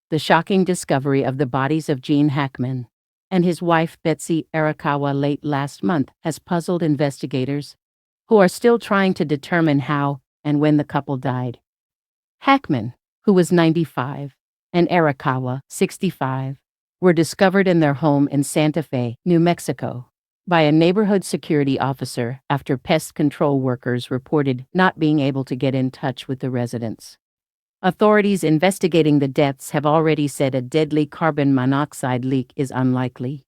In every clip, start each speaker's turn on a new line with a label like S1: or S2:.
S1: The shocking discovery of the bodies of Gene Hackman and his wife Betsy Arakawa late last month has puzzled investigators, who are still trying to determine how and when the couple died. Hackman, who was 95, and Arakawa, 65, were discovered in their home in Santa Fe, New Mexico, by a neighborhood security officer after pest control workers reported not being able to get in touch with the residents. Authorities investigating the deaths have already said a deadly carbon monoxide leak is unlikely.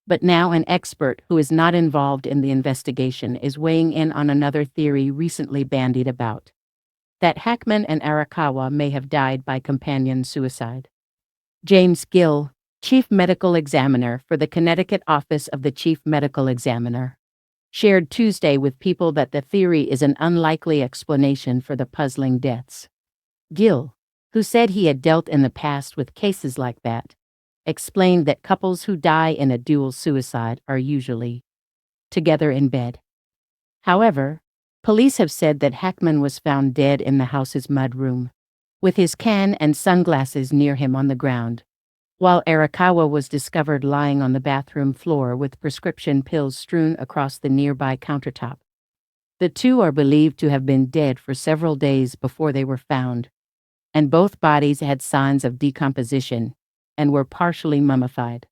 S1: But now an expert who is not involved in the investigation is weighing in on another theory recently bandied about: that Hackman and Arakawa may have died by companion suicide. James Gill, Chief Medical Examiner for the Connecticut Office of the Chief Medical Examiner, shared Tuesday with People that the theory is an unlikely explanation for the puzzling deaths. Gill, who said he had dealt in the past with cases like that, explained that couples who die in a dual suicide are usually together in bed. However, police have said that Hackman was found dead in the house's mudroom, with his can and sunglasses near him on the ground, while Arakawa was discovered lying on the bathroom floor with prescription pills strewn across the nearby countertop. The two are believed to have been dead for several days before they were found, and both bodies had signs of decomposition and were partially mummified.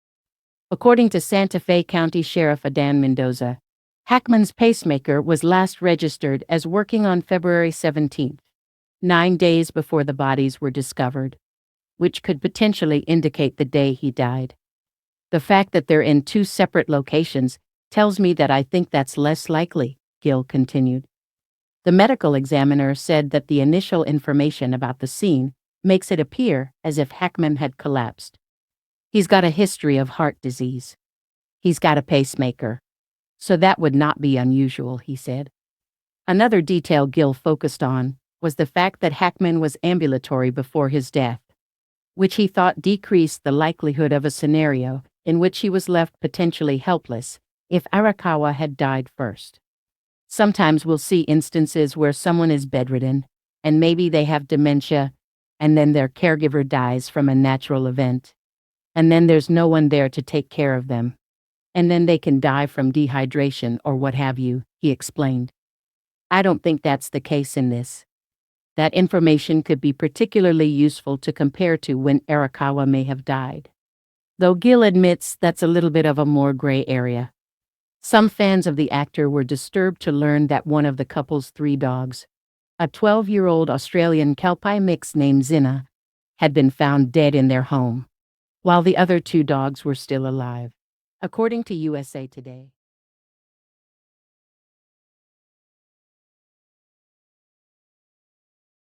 S1: According to Santa Fe County Sheriff Adan Mendoza, Hackman's pacemaker was last registered as working on February 17, 9 days before the bodies were discovered, which could potentially indicate the day he died. The fact that they're in two separate locations tells me that I think that's less likely, Gill continued. The medical examiner said that the initial information about the scene makes it appear as if Hackman had collapsed. He's got a history of heart disease. He's got a pacemaker, so that would not be unusual, he said. Another detail Gill focused on was the fact that Hackman was ambulatory before his death, which he thought decreased the likelihood of a scenario in which he was left potentially helpless if Arakawa had died first. Sometimes we'll see instances where someone is bedridden, and maybe they have dementia, and then their caregiver dies from a natural event, and then there's no one there to take care of them, and then they can die from dehydration or what have you, he explained. I don't think that's the case in this. That information could be particularly useful to compare to when Arakawa may have died, though Gill admits that's a little bit of a more gray area. Some fans of the actor were disturbed to learn that one of the couple's 3 dogs, a 12-year-old Australian Kelpie mix named Zinna, had been found dead in their home, while the other 2 dogs were still alive, according to USA Today.